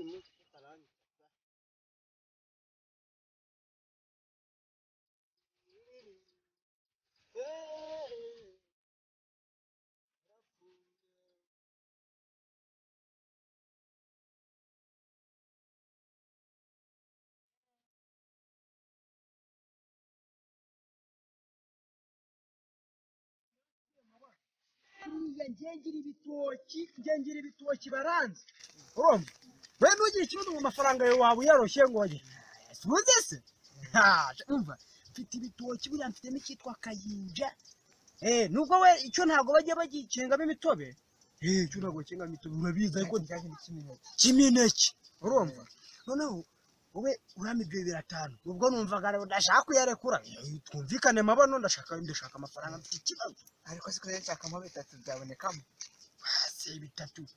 munsi tutarangiza. ngengira ibitoki baranze urumva we nugira ikibazo mu mafaranga yawe waba uyaroshye ngo wajye suze se umva mfite ibitoki buriya mfite n'icyitwa kayinja nubwo we icyo ntabwo bajya bagikengamo imitobe icyo ntabwo bakengamo imitobe urabizi ariko njyanye n'ikimineke urumva noneho wowe urama ibyo 500 ubwo numvaga ndashaka kuyarekura twumvikane mabono ndashaka amafaranga mfite ikibazo ariko siko nshakamo 3 byabonekamo se 3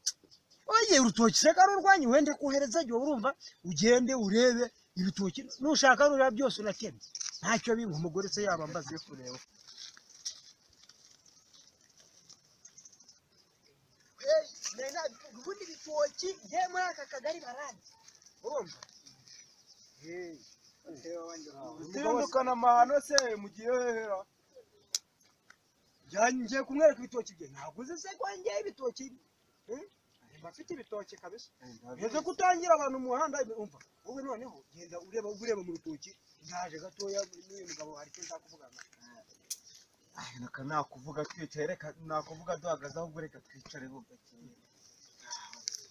oye urutoki se kari urwanyi wende kohereza jyo urumva ugende urebe ibitoki nushaka nura byose unatemye ntacyo bintu umugore se yaba mbaze kureba nena ubundi bitoki ngiye muri aka kagari baranze urumva Utindukana amahano se mugiye hehera yanjye kumwereka ibitoki bye naguze se kwanjye ibitoki bafite ibitoki kabisa heze kutangira abantu mu muhanda umva wowe noneho genda ureba mu bitoki ndaje gatoya n'uyu mugabo ari cyo ndakuvugana naka nakuvuga twicaye reka nakuvuga duhagaze aho ureka twicare bubake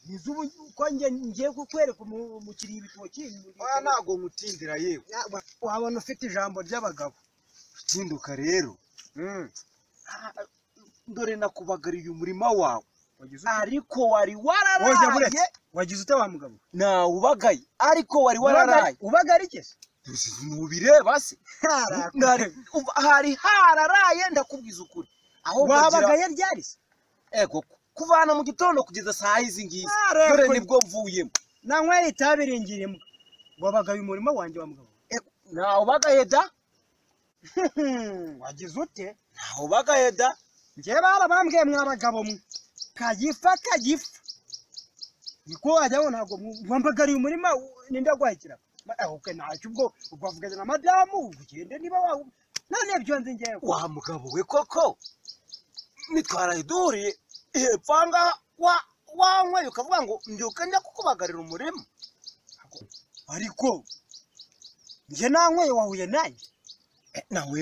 nizubu kwanjye ngiye kukwereka umukiri ibitoki nago mutindira yewe wabona ufite ijambo ry'abagabo utinduka rero ndore nakubagariye umurima wawe ariko wari wararaye wagize ute wa mugabo na ubagaye ariko wari wararaye ubagari kese nubireba se hari hararaye ndakubwiza ukuri aho wabagaye ryari se ego kuvana mu gitondo kugeza saa izi ngizi dore nibwo mvuyemo nanywera itabiringirimo wabagaye umurima wanjye wa mugabo na ubagaye da wagize ute na ubagaye da ngiye barabambwiye mwabagabo mwe kagifa niko wajyaho ntabwo mwambagariye umurima ninde gwahikira okay ntacyo ubwo ugavugana na madamu ugende niba wawe none byo nzi ngiye wa mugabo we koko nitwaraye duriye panga wankwe ukavuga ngo mbyuka njya kukubagarira umurima ariko nje nankwe wahuye nanjye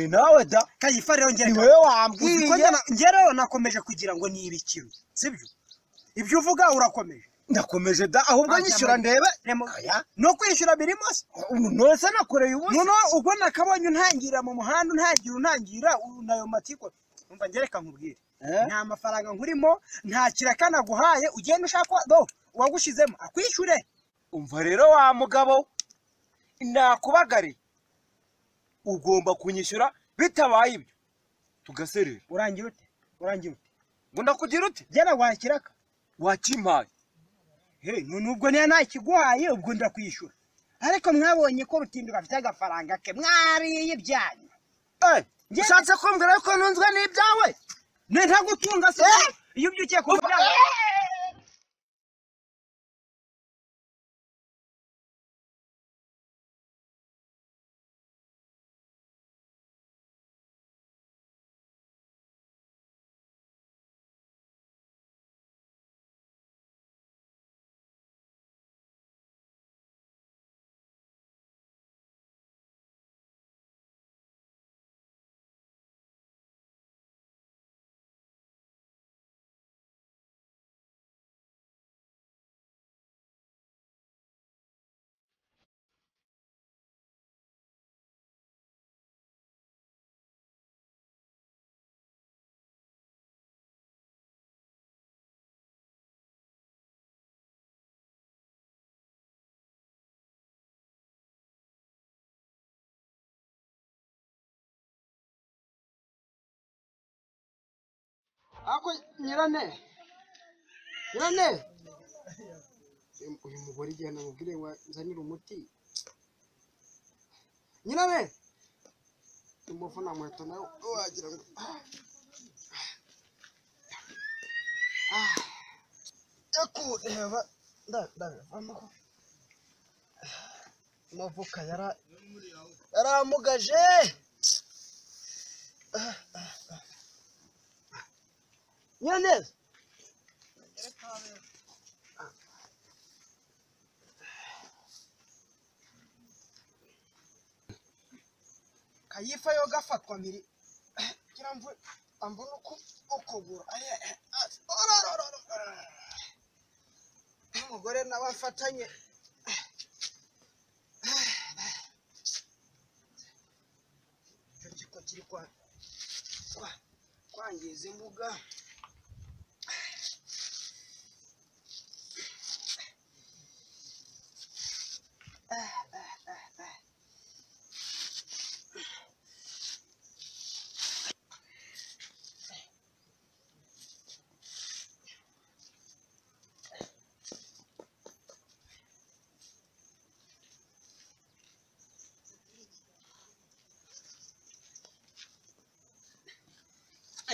nawe da kayifa rero ngere niwe wambwiye ngere nakomeje kugira ngo ni ibikiro sibyo ibyo uvuga urakomeje ndakomeje da ahubwo nyishyura ndebe no kwishyura birimo nose nakoreye ubusa no ubwo nakabonye ntangira mu muhanda untangira nayo matiko umva ngereka nkubwire nta mafaranga nkurimo nta kirakana guhaye ugenda ushaka wagushizemo akwishyure umva rero wa mugabo nakubagari ugomba kunyishyura bitabaye ibyo tugaserera urangira ute ngo ndakugira ute gera wakiraka wakimpaye nubwo niya nakiguhaye ubwo ndakwishyura ariko mwabonye ko rutinduka afite agafaranga ke mwariye ibyanyu ushatse kumbwira yuko ntunzwe n'ibyawe ntagutunga se iyo ubyukiye ku muryango ako nyirane uyu mugore igihe namubwire ngo nzanire umuti nyirane umuvuna mweto nawe wagira ngo yakureba ndabivamo Amavuka yaramugaje. Nyiraneza. Kayifa yo gafatwa mbiri. Kiramvu ambona ukugura. Umugore n'abafatanye. Cyo kiri kwangiza imbuga.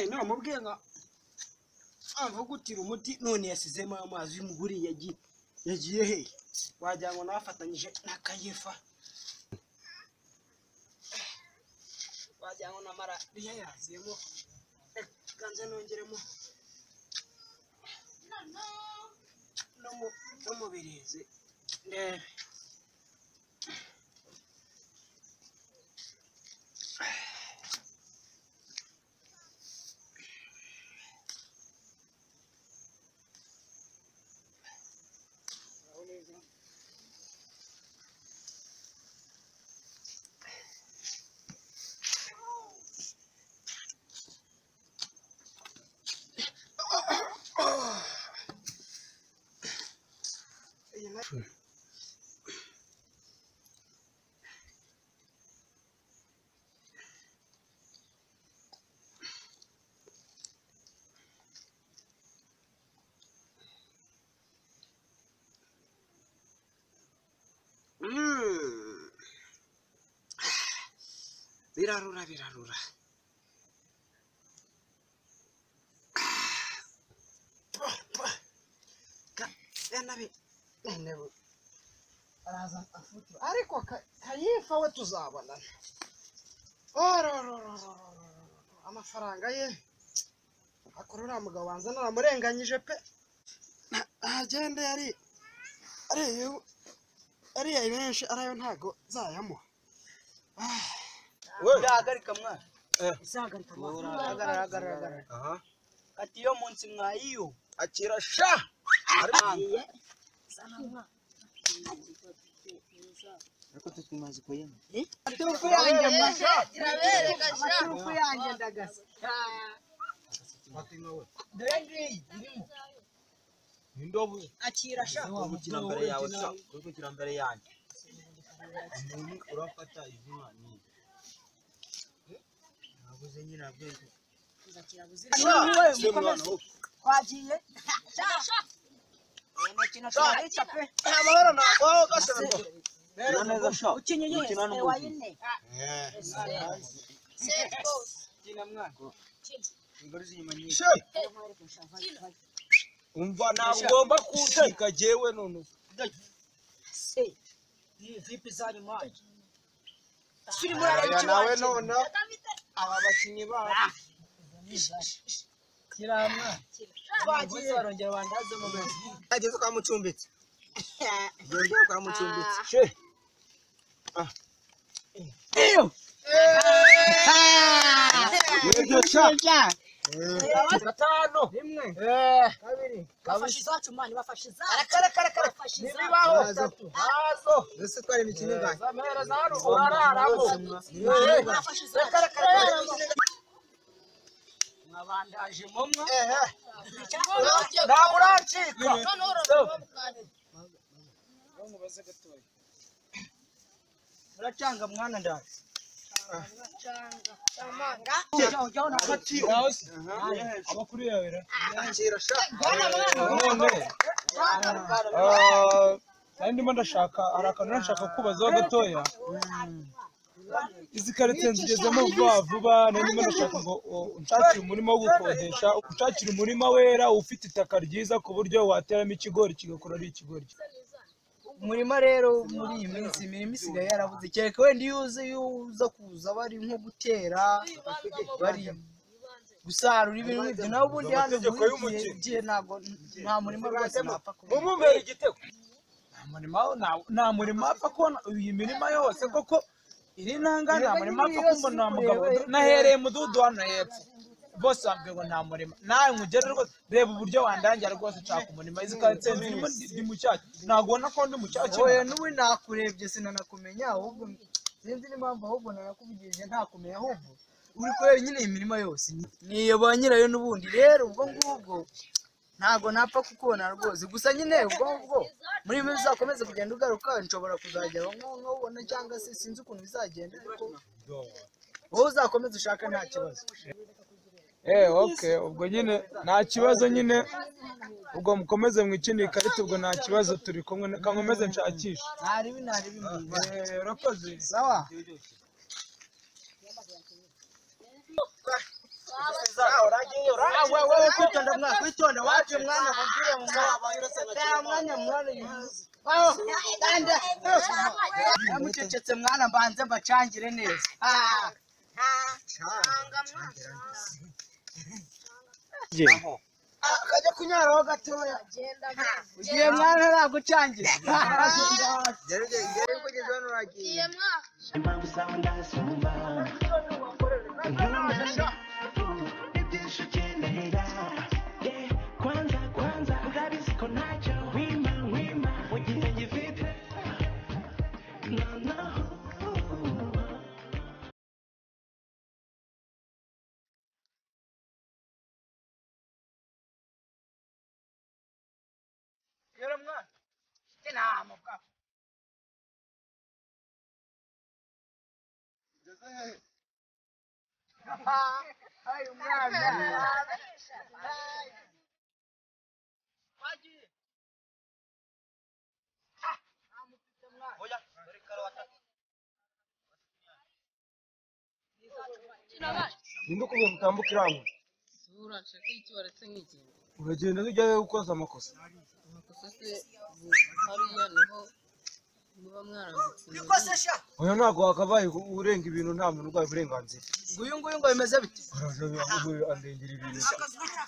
None mubwiye nga amvugutira umuti none yasizemo amazi y'umuguri yagiye he wagira ngo nafatanyije na Kayifa wagira ngo namara yazemo ganze nongeremo no mubirize ndebe birarura Never. Ariko Kayifa we tuzabona. Amafaranga ye. Akorora mugabo wanza naramurenganyije pe. Agende ari benshi arayo ntago zayamo. We yagarika mwana. Isagarika mwana. Agaragara. Aha. Kati yo munsi mwayiyo. Akira sha. Ariye. Sana. Ariko tukimaze kuyema. Atufu yanjye masha. Irabereka sha. Atufu yanjye ndagasa. Matingawe. Drengi irimo. Indobo. Akira sha. Gukina mbere yawe sha. Gukina mbere yanjye. Umuntu urafata izina ni. Nabuze nyina bwenge. Uzakira buzira. Kwagiye. Sha. Umukino turahica pe. Amahoro nawo gasana. Neza sha. Ukinyenye wayine. Kina mwako. Ngorizi nyuma nyinshi. Umva nagomba kushika jewe none. Vipi zanyu maji? Siri muri nawe none. Aba bakinyi ba. Kiramwa. Bagiye barongera bandaze mu mezi. Ageze kwa mucumbitse. Yongera kwa mucumbitse. She. Iyo. Yego cha. Gatano. Rimwe. Kabiri. Bafashe izacu mani bafashe izacu. Kare. Nibibaho. Hazo. Ese twari imikino ingana. Zamera zaro urararamo. Bafashe izacu. Kare. Nabandaje momwa. Ndaburancika. Mubaze gatoya. Muracanga mwana ndari. Muracanga. Amanga. Amakuru yawe ra. Akira sha. Kandi ndimo ndashaka arakanura nshaka kubazaho gatoya. Izi karite nzigezemo vuba ndimo ndashaka ngo unshakire umurima wo gukodesha, unshakire umurima wera ufite itaka ryiza ku buryo wateramo ikigori kigakura ari ikigori. umurima rero muri iyi minsi imirimo isigaye yarabuze kereka wenda iyo uza kuza bari nko gutera bari gusarura ibintu nk'ibyo naho ubundi hano igihe ntabwo nta murima rwose napfa kubona mumumbera igitego nta murima apfa kubona iyi mirima yose koko iri ntanga nta murima apfa kubona mugabo nahereye mududu hano hepfo bose bambwiye ngo nta murima nawe nkugere rwose reba uburyo wandangira rwose nshaka umurima izi karitsiye nzirimo ndi mu cyacyo ntabwo ubona ko ndi mu cyacyo oya n'ubu nakurebye sinanakumenya ahubwo sinzi n'impamvu ahubwo nanakuvugirije ntakumenya ahubwo uri kureba nyine imirima yose niyo ba nyirayo n'ubundi rero ubwo ngubwo ntabwo napfa kukubona rwose gusa nyine ubwo ngubwo muri ibi bizakomeze kugenda ugaruka nshobora kuzagera nk'ubona cyangwa se sinzi ukuntu bizagenda ariko wowe uzakomeze ushaka nta kibazo okay ubwo nyine nta kibazo nyine ubwo mukomeze mwikinire ikarita ubwo nta kibazo turi kumwe kankomeze nshakisha ntaribi urakoze sawa wewe kwitonda waje mwana wabwire mu mwanya mwana yamucecetse mwana mbanze mbacangire neza akajya kunyaraho gatoya ugiye mwana nagucangira ngere kugeza hano uragiye ninde ukubwiye mutambuka iramwe urashaka iki waretse nk'iki uragenda ujyayo ukoza amakosa se hariya niho muba mwarambutse oya ntabwo wakabaye urenga ibintu nta muntu urwaye uburenganzira nguyu ngo bimeze bite andengera ibintu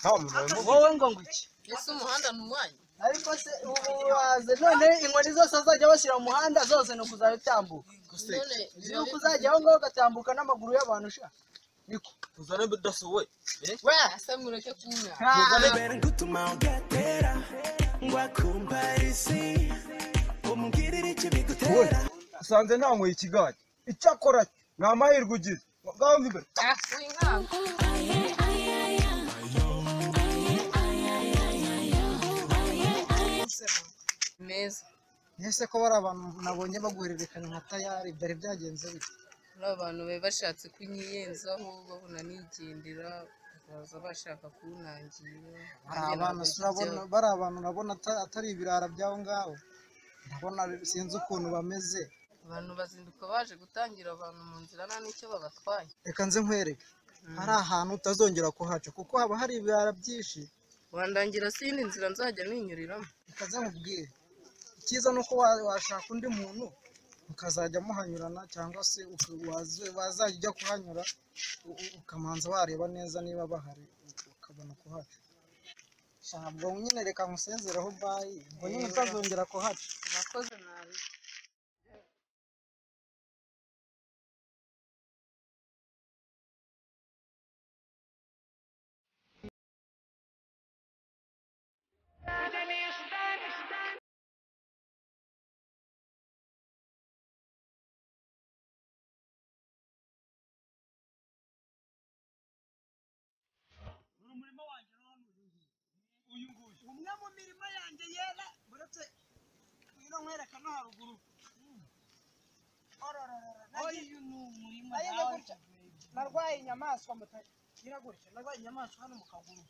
nta muntu wowe ngo iki ese umuhanda ni uwanyu ariko se ubu waze none inkoni zose azajya bashyira mu muhanda zose ni ukuzajya utambuka ni ukuzajya aho ngaho ugatambuka n'amaguru y'abantu ushaka niko uzane bidasohoye we asa mureke kunya gutuma ugatera ngo akumparisi umubwirire icyo bigutera usanze ntanyweye ikigage icyakora ni amahirwe ugize ngaho imbere meza ese ko bari abantu nabonye baguhererekanya nka tayari byari byagenze bite ari abantu bari bashatse kunyiyenzaho babona nigendera baza bashaka kunangira bari abantu urabona atari ibirara by'aho ngaho ndabona sinzi ukuntu bameze abantu bazinduka baje gutangira abantu mu nzira nta n'icyo babatwaye reka nze nkwereke hari ahantu utazongera kuhaca kuko haba hari ibirara byinshi wandangira sindi nzira nzajya ninyuriramo reka nze nkubwire icyiza ni uko washaka undi muntu ukazajya muhanyurana cyangwa se wazajya ujya kuhanyura ukamanza wareba neza niba bahari ukabona kuhaca ntabwo nyine reka nkusezereho bayi ngo nyine utazongera kuhaca urakoze nabi umwe mu mirima yanjye yera uretse ino nkwereka no haruguru uyu ni umurima narwaye inyamaswa mutagira gutya narwaye inyamaswa hano mu kaguru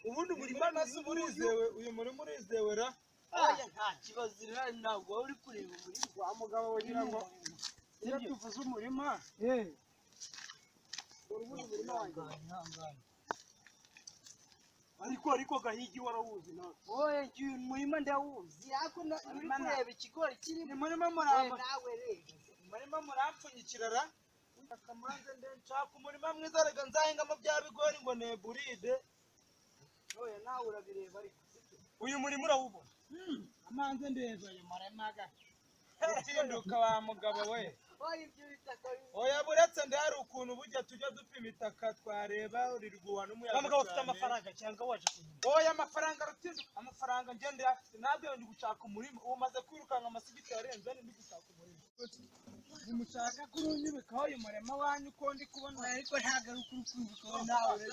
ubundi umurima urizewe uyu murima urizewe ra nta kibazo irahari ntabwo uri kureba umurima wa mugabo wagira ngo iyo tuvuze umurima urubuga umurima wanjye ariko gahigi warawuzi nawe oye ngiye umurima ndawuzi ariko uri kureba ikigori kirimo murimo murampfunyikirara akamanze nshaka umurima mwiza rega nzahingamo bya bigori ngo ne buride oye nawe urabireba ariko uyu murima urawubona amanze ndeza ayo maremaga utinduka wa mugabo we oye ibyo bitaka oya buretse ndahari ukuntu bujya tujya dupima itaka twareba urirwa n'umuyaga mugabo ufite amafaranga cyangwa waje kunyura oya amafaranga rutinduka amafaranga ngende afite nabyo ndi gushaka umurima umaze kwirukanka amasigiti yarenze ndi gushaka umurima nimushaka kurunyubikaho uyu murima wanyu ko ndi kubona ariko ntabwo ari ukuri nawe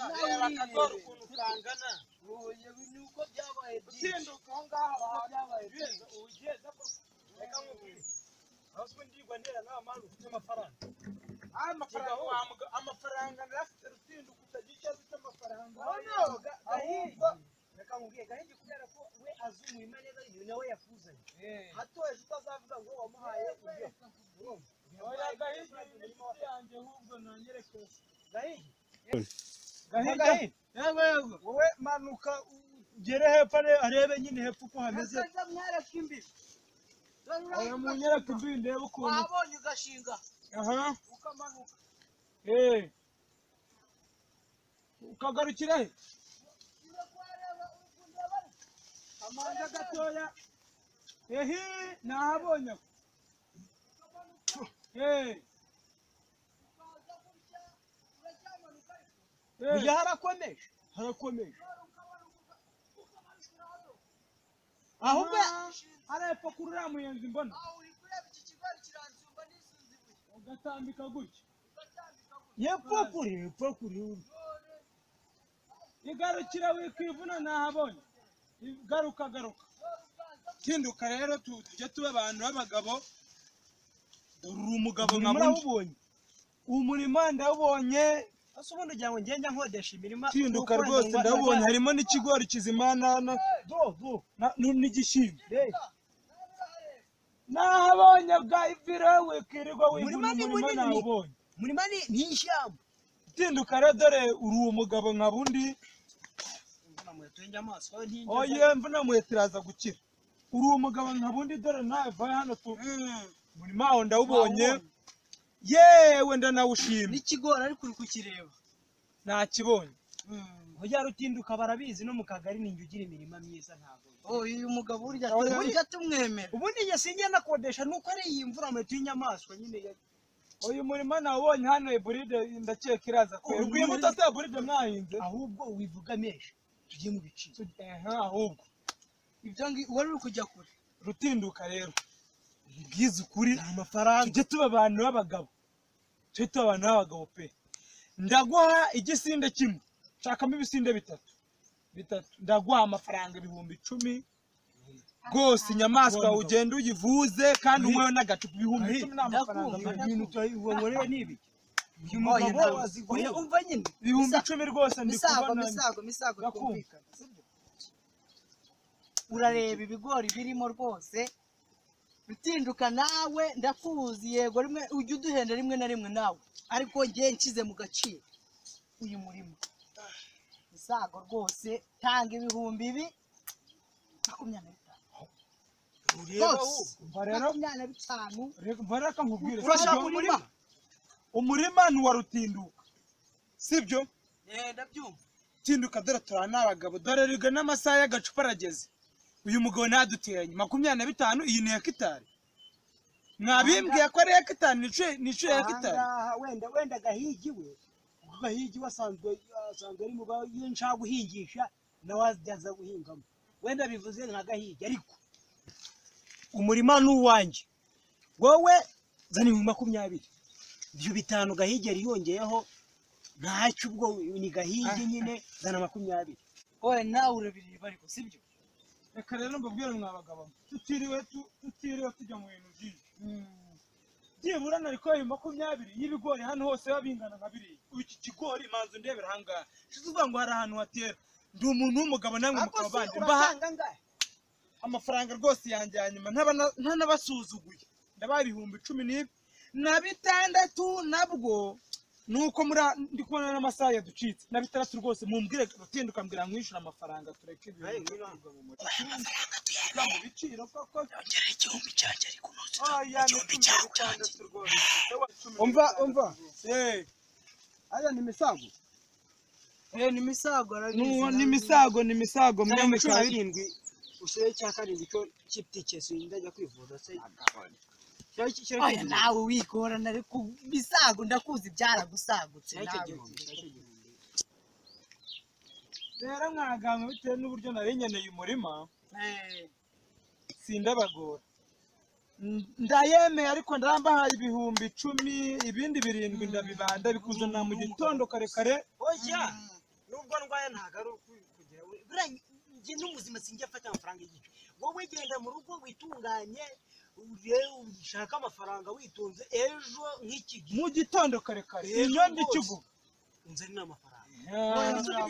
akadora ukuntu kangana oye ni uko byabaye utinduka aho ngaho byabaye ugeze ko reka nkubwire ahubwo ndigwa ndera nawe manu ufite amafaranga amafaranga narafite rutinduka utagira icyo afite amafaranga reka nkubwire gahigi kubera ko we azi umurima neza ibintu nawe yakuzanye hatoje utazavuga ngo wamuhaye ibyo oya gahigi inshuti yanjye ahubwo nanyereke gahigi gahigi yego wowe manuka ugere hepfo arebe nyine hepfo uko hameze mwereka imbibi oya munyereke imbibi ndebe ukuntu wabonye ugashinga aha ukamanuka ukagarukira he amanza gatoya ehe nahabonye ujya harakomeje ahubwo arepfo kuri uriya muyenzi mbona uri kureba iki kigori kiransumba n'isunzibuye ugatambika gutya yepfo kuri igarukira wikivuna nahabonye garuka tinduka rero tujye tuba abantu b'abagabo dore uri umugabo nkabonye uwo murima ndawubonye ase ubundi ugira ngo ngenge nkodesha imirima tinduka rwose ndawubonye harimo n'ikigori kizima n'igishyimbo nahabonye bwa ivire wikirirwa wivuna umurima nawubonye umurima ni ishyamba tinduka rero dore uri umugabo nkabundi oye mvuna muheto iraza gukira uri umugabo nkabundi dore nawe vaye hano tu umurima wawe ndawubonye yewe ndanawushima n'ikigori ariko uri kukireba nakibonye ujya rutinduka barabizi no mu kagari ninjye ugira imirima myiza ntabwo uyu mugabo burya tumwemera ubundi njye sinjye nakodesha nuko ari iyi mvura muheto y'inyamaswa nyine uyu murima nawubonye hano eburide ndakeka iraza kwera uyu mutasi eburide mwahinze ahubwo wivuga menshi tujye mu biciro ahubwo ibyo wari uri kujya kure rutinduka rero ubwiza ukuri amafaranga tujye tuba abantu b'abagabo pe ndaguha igisinde kimwe nshakamo ibisinde bitatu ndaguha amafaranga 10,000 rwose inyamaswa ugenda uyivuze kandi unyweho n'agacupa 10,000 n'amafaranga wankoreye nibi uyu mugabo aziguye umva nyine 10,000 rwose ndi kubona misago twumvikana urareba ibigori birimo rwose bitinduka nawe ndakuzi yego rimwe ujye uduhenda rimwe na rimwe nawe ariko ngiye nshyize mu gaciro uyu murimo misago rwose tanga 25,000 mbareka nkubwire urashaka umurima ntuwa rutinduka sibyo ndabyumva tinduka dore turana n'abagabo dore riga n'amasaha y'agacupa arageze uyu mugabo ntaduteranye 25 iyi ni hekitari mwabimbwiye ko ari hekitari nicuye hekitari wenda gahigi we gahigi wasanzwe ari mu iyo nshaka guhingisha nawe ajyaza guhingamo wenda bivuze nka gahigi ariko umurima n'uwanjye wowe zana 20,000 ibyo 5 gahigi yari yongeyeho ntacyo ubwo ni gahigi nyine zana 20,000 oye nawe urabireba ariko sibyo reka rero mbabwire mwabagabo tutiriwe tujya mu bintu byinshi byibura nariko 20,000 y'ibigori hano hose babingana nka biriya iki kigori manzu ndebera hangaha shizuvuga ngo hari ahantu hatera ndi umuntu w'umugabo namwe mukaba bandi mbaha amafaranga rwose yanjye yanyuma ntanabasuzuguye ndabaye 16,000 nabwo nuko ndi kubona n'amasaha yaducitse na bitandatu rwose mumbwire rutinduka mbwira mwishyura amafaranga tureke ibintu mu biciro koko yongera igihumbi cyanjye ariko ntuzi igihumbi cyawe cyanjye umva aya ni misago ni misago ni misago mwene ka 7 useye cya karindwi cyo cyiptike sindajya kwivuza se oya nawe wigorana ariko misago ndakuzi byaragusagutse rero mwaganga bitewe n'uburyo nari nkeneye umurima sindabagora ndayemeye ariko ndarambahaye ibihumbi 10 ibindi 7 ndabibanda bikuzana mu gitondo kare kare oya nubwo ndwaye ntagaru kugira njye n'umuzima sinjya afata amafaranga y'igice wowe genda mu rugo witunganye ushaka amafaranga witunze ejo nk'iki mu gitondo kare kare iyo ndikivuga unzari n'amafaranga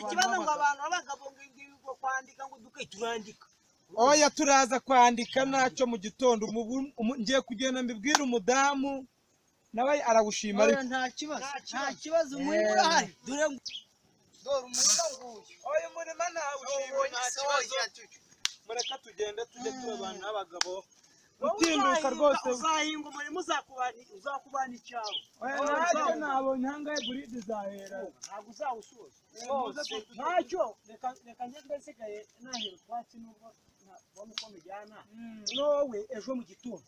ikibazo ngo abantu abagabo ngo kwandika ngo duke turandika oya turaza kwandika ntacyo mu gitondo ngiye kugenda mbibwira umudamu nawe aragushima ariko nta kibazo umurimo urahari dore umurimo nguyu oya umurimo ntawe ushima nta kibazo mureka tugende tujye tuba abantu b'abagabo utinduka rwose uzahinga umurimo uzakubana icyawe ntacyo nabonye ahangahe buride zahera ntabwo uzawusoza ntacyo reka njye ndasigaye nahera utwatsi n'ubwo ubona uko mujyana wowe ejo mu gitondo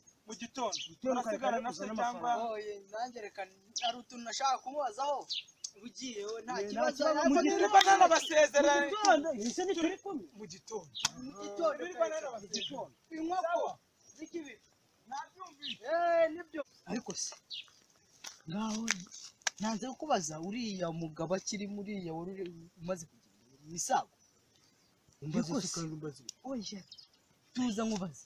urasigara na se cyangwa nanjye reka ari utuntu nashaka kumubazaho ugiye nta kibazo mu gitondo nanabasezera ese ni turi kumwe mu gitondo inkoko z'ikibito nabyumvise nibyo ariko se ngaho nanze kubaza uriya mugabo akiri muriya wari umaze kugenda misago oya tuza nkubaza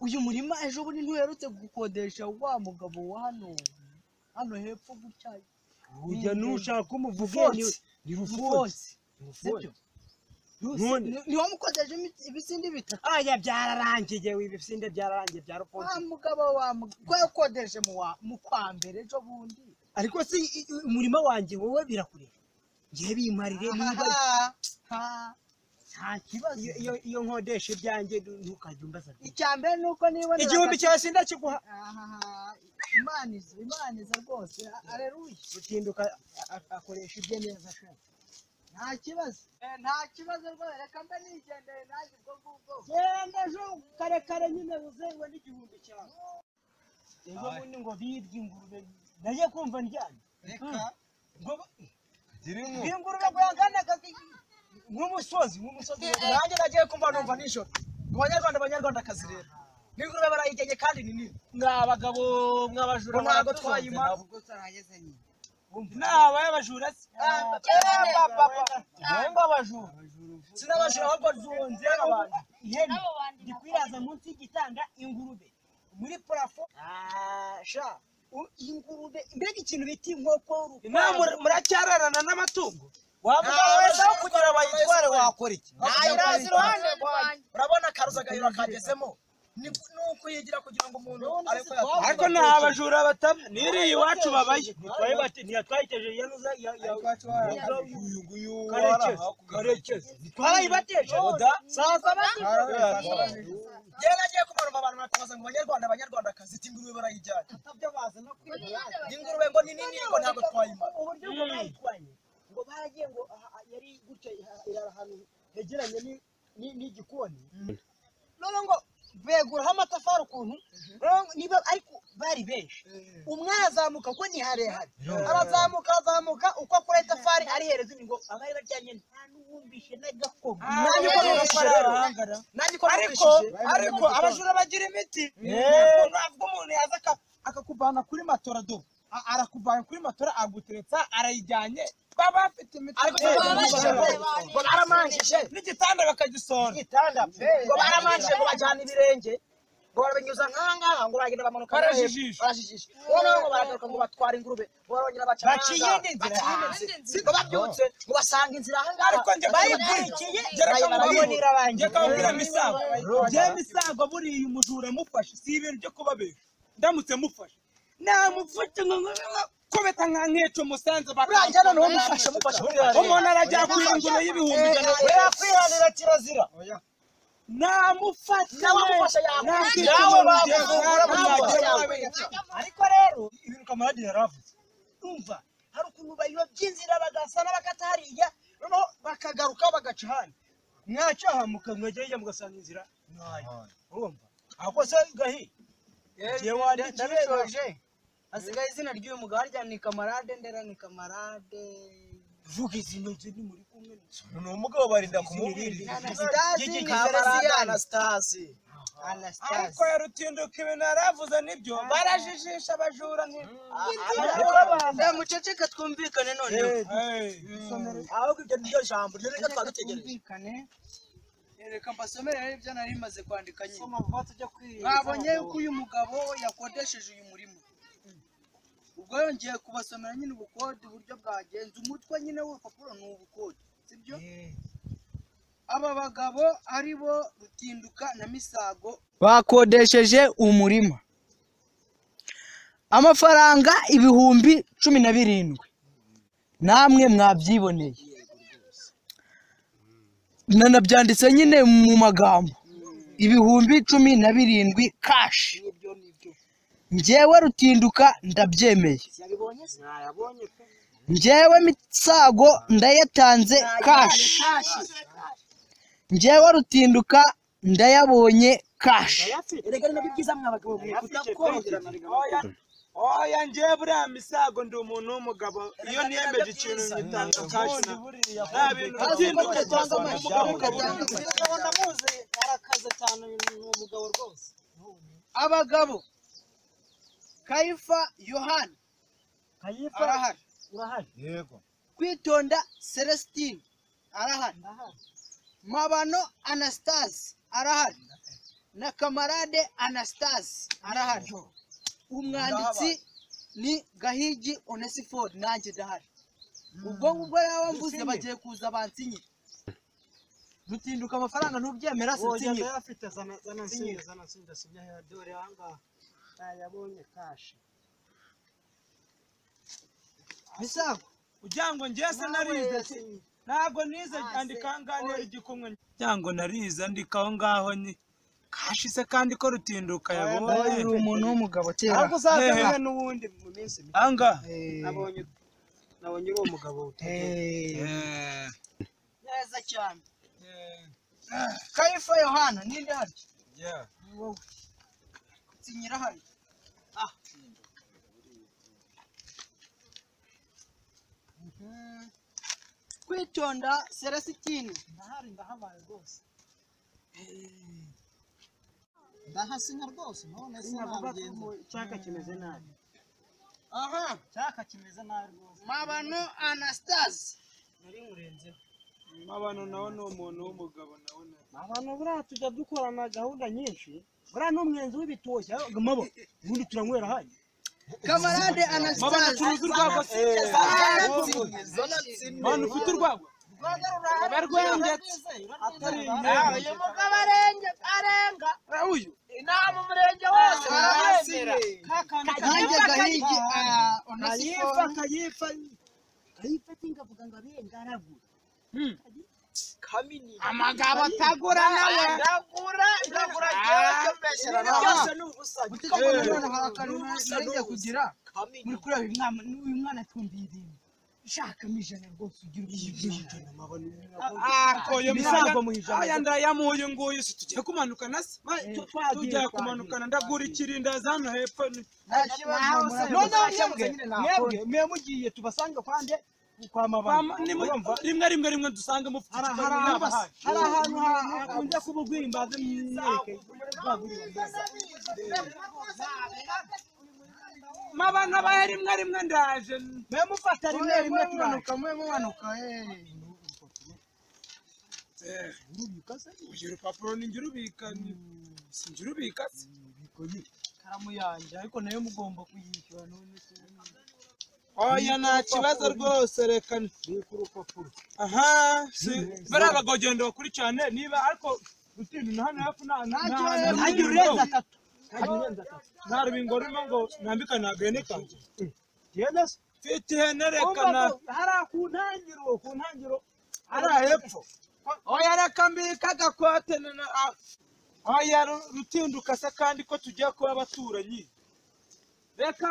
uyu murima ejo bundi ntuherutse gukodesha wa mugabo wa hano hepfo gutya ujya nushaka umuvuge ni rufonsi sibyo ni wamukodeje ibisinde bitatu aya byararangiye ibisinde byararangiye bya rufonsi wa mugabo ko yakodeje mu kwa mbere ejo bundi ariko si umurima wanjye wowe birakureba ngiye bimarire niba nta kibazo iyo nkodesha ibyanjye ntukajya umbaza icyambere nuko nibonera igihumbi cyawe sindakiguha imaniza rwose aleluya utinduka akoresha ibye neza ashaka nta kibazo rwose reka mbe nigendeye nanjye ubwo ngubwo genda ejo kare kare nyine uzenwe n'igihumbi cyawe ejo bundi ngo birye ingurube nagiye kumva ndyanye reka ingurube ngo yanganaga nk'umusozi nanjye nagiye kumva numva nijoro abanyarwandakazi rero n'ingurube barayigenge kandi ni nini mwabagabo mwabajura ntabwo twayima ubwo tarageze nyine naba y'abajura se ngo abajura sinabajura ahubwo zonze abantu ihene ndi kwiraza munsi y'igitanda ingurube muri parafo sha ingurube mbega ikintu bita inkoko muracyararana n'amatungo wavuga wese aho kugira bayitware wakora iki ntayirazi iruhande rwanjye urabona akaruza agahiro kagezemo nuko yigira kugira ngo umuntu ariko nta abajura bataba niriye iwacu babaye ntiyatwayiteje yanuza uyu karekezi twarayibateje sasa genda agiye kumaruma abantu bakabaza ngo abanyarwandakazi iti ingurube barayijyanye ingurube ngo ni nini ngo ntabwo twayimara uburyo bwo bayitwaye ngo baragiye ngo yari gutya irara ahantu hegeranye n'igikoni none ngo beguraho amatafari ukuntu niba ariko bari benshi umwe arazamuka kuko ni harehare arazamuka uko akora itafari arihereza ngo abari baryanye nta n'uwumvishe n'agakoma ariko abajura bagira imiti ntabwo umuntu yaza akakuvana kuri matora do arakuvana kuri matora aguteretsa arayijyanye baba bafite imiti ngo baramanjije n'igitanda bakagisora ngo baramanjije ngo bajyana ibirenge ngo barabinyuza nk'ahangaha ngo bagenda bamanuka barajijisha noneho ngo baragaruka ngo batwara ingurube ngo barongera baca iyindi nzira ngo babyutse ngo basanga inzira ahangaha ariko njye bayikurikiye barabonera abanjye kabwira misago buriya umujura mufashe si ibintu byo kubabera ndamutse mufashe namufite ngo kubeta nka nkeco musanze uranjyana n'uwo mufashe umuntu arajya kwingura y'ibihumbi ijana kwihanira kirazira namufata ariko rero ibintu kamarade yaravuze umva hari ukuntu bayiba by'inzira bagasana bakata hariya noneho bakagaruka bagaca hano mwacaha mukamwegera mugasanga inzira nayo urumva ahubwo se gahi ndabisoje hasigaye izina ry'uyu mugabo harya ni kamarade ndera ni kamarade vuga izina nzi ni muri kumwe ni umugabo barinda kumubwiriza Anastasi ariko yarutinduka ibintu yaravuze nibyo barajijisha abajura muceceka twumvikane noneho ahubwo ibyo niryo jambo ryo reka twadutegereje reka mbasomere rero ibyo nari maze kwandika nyine mwabonye yuko uyu mugabo yakodesheje uyu murima ubwo yongeye kubasomera nyine ubukode uburyo bwagenze umutwe nyine w'urupapuro ni ubukode sibyo aba bagabo ari bo Rutinduka na Misago bakodesheje umurima amafaranga ibihumbi 17 namwe mwabyiboneye nanabyanditse nyine mu magambo ibihumbi 17 cash njyewe Rutinduka ndabyemeye njyewe Misago ndayatanze cash njyewe Rutinduka ndayabonye cash erega nabyo byiza mwabagabo oya njyewe buriya Misago ndi umuntu w'umugabo iyo niyemeje ikintu nyitanga cash nta bintu Rutinduka cyangwa umugabo ndamuzi arakaze cyane umugabo rwose abagabo Kaifa Yohani arahari yego Kwitonda Celestine arahari Mabano Anastasi arahari na Kamarade Anastasi arahari umwanditsi ni Gahigi Onesphore nanjye ndahari ubwo ngubwo rero mvuze bagiye kuza bansinye Rutinduka amafaranga ntubyemera sinsinye afite zana sinya dore hanga yabonye cash Misago ujyango njese narize ntago nize andika ngane igikumwe cyango narize andikaho ngaho ni kashise kandi ko Rutinduka yabonye uri umuntu w'umugabo cyera ariko uzakabona n'ubundi mu minsi anga nabonye uwo mugabo neza cyane Kaifa Yohana ninde hari wowe sinyira hari Kwitonda Celestine ndahabaye rwose ndahasinya rwose none sinabigenza cyaka kimeze nabi aha cyaka kimeze nabi rwose Mabano Anastasi nari murenzeho Mabano nawe ni umuntu w'umugabo nawe abantu buriya tujya dukorana gahunda nyinshi buriya n'umwenzi w'ibitoki mabo ubundi turanywera hano Kamarade Anastasi Mabano turuzi urwagwa Mabano ufite urwagwa barwengetse uyu mugabo arenga uyu inama umurenge wose barabemera Kanjye Gahigi Onesphore kayifa tingavuga ngo abenga aragura kamini amagabo atagura nawe ndagura cyose mbesera byose ni ubusa utikabona none harakanuna ngiye kugira muri kuri uyu mwana twumviye ibintu shaka mijana rwose ugira ubujijana mabano akoye Misago aya ndayamuye nguyu si tugiye kumanukana se tujya kumanukana ndagura ikirindazi hano hepfo mwebwe mwe mugiye tubasange kwande kwa mabano rimwe dusange mufite hari ahantu hakunze kuba urwimbazi mwereke Mabano abaye rimwe ndaje mwe mufata rimwe tumanuka mwe mumanuka uyu rupapuro ni njye sinjye urubika se karamu yanjye ariko nayo mugomba kuyishyura none oya nta kibazo rwose reka aha bariya bagogenda bakurikirane niba ariko Rutinduka hano hafi nta rubingo rurimo ngo nambikane agahene kanjye Genda se. mfite ihene reka na Hariya ku ntangiro. hariya hepfo oya reka mbika agakote oya rutinduka se kandi ko tugiye kuba abaturanyi reka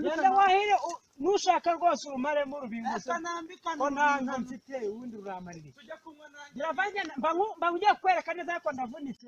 Genda wahire nushaka rwose urumaremo urubinguse. reka nambikane Ko nta mfite ubundi uramarire. tujya kunywa nanjye Biravanye mba ugiye kwereka neza ko ndavunitse.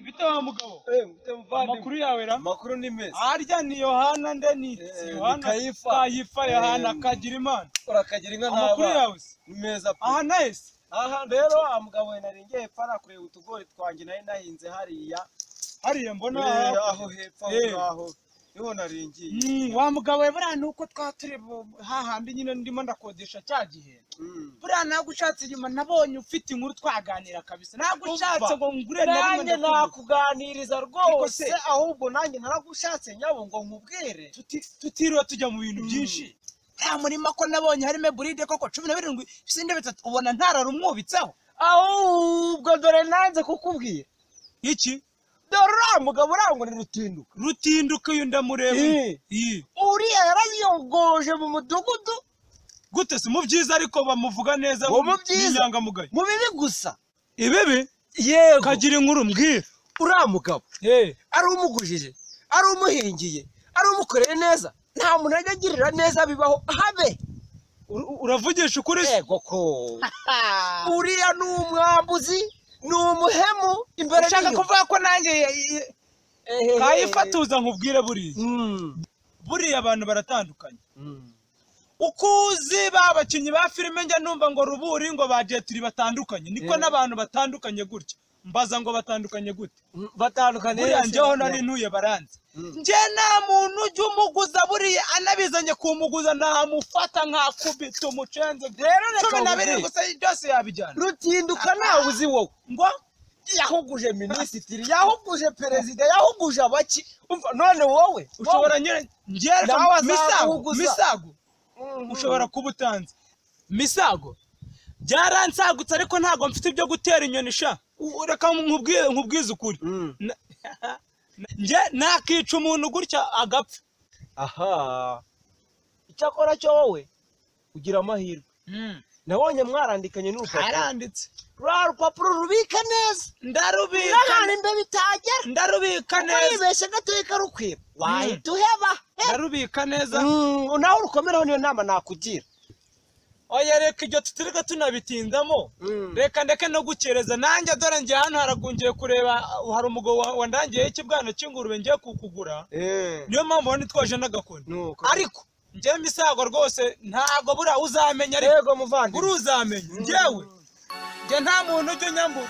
bite wa mugabo amakuru yawe ra amakuru ni meza harya ni Yohana nde ni Yohana Kayifa Yohana kagira imana urakagira inka amakuru n'abana yawe ni meza pe aha nahise aha rero mugabo we nari ngiye hepfo kureba utugori twanjye nari nahinze hariya mbona aho hepfo aho niho nari ngiye wa mugabo we buriya nuko twaturi hahandi nyine ndimo ndakodesha cya gihe buriya ntabwo ushatse inyuma nabonye ufite inkuru twaganira kabisa ntabwo ushatse ngo ngure nanjye nakuganiriza rwose ahubwo nanjye naragushatse nyabo ngo nkubwire tutiriwe tujya mu bintu byinshi nta murima ko nabonye harimo buride koko 17 ibisinde bitatu ubona ntararumwubitseho ahubwo dore nanze kukubwira iki dore uriya mugabo urango ni rutinduka uyu ndamureba uriya yarayogoje mu mudugudu gute se mu byiza ariko bamuvuga neza mu byiza n'inyangamugayo mu bibi gusa ibibi yego kagira inkuru mbwira uriya mugabo ari umugujije ari umuhingiye ari umukoreye neza nta muntu ajya agirira neza bibaho habe uravugisha ukuri yego ko uriya ni umwambuzi ni umuhemu imbere ushaka kuvuga ko nanjye kayifatuza nkubwire buriya abantu baratandukanye ukuzi babakinnyi ba filime njya numva ngo ruburi ngo bagiye turi batandukanye niko n'abantu batandukanye gutya mbaza ngo batandukanye gute batandukanye buriya njyeho nari ntuye baranze njye nta muntu ujya umuguza buriya anabizanye kumuguza ntamufata nkakubita umucenze rero reka 17 gusa byose yabijyana rutinduka nawe uzi wowe ngo yahuguje minisitiri yahuguje perezida yahuguje abaki none wowe ushobora nyine misago ushobora kuba utanze misago byaransagutse ariko ntabwo mfite ibyo gutera inyoni sha reka nkubwize ukuri njye nakica umuntu gutya agapfa aha icyakora cyo wowe ugira amahirwe nabonye mwarandikanye n'urupapuro aranditse rwa rupapuro rubika neza ndarubika n'ahantu imbe bitagera ndarubika neza wibeshye gatoya karukwiba wahita uheba ndarubika neza nawe urukomereho niyo nama nakugira oya reka ibyo tutirika tunabitindamo reka ndeke no gukereza nanjye dore njye hano haragungiye kureba hari umugabo wandangiyeho ikibwana cy'ingurube ngiye kukugura niyo mpamvu nitwaje n'agakoni ariko njye misago rwose ntabwo buriya uzamenya ariko muvandi buri uzamenya njyewe njye nta muntu ujya unyambura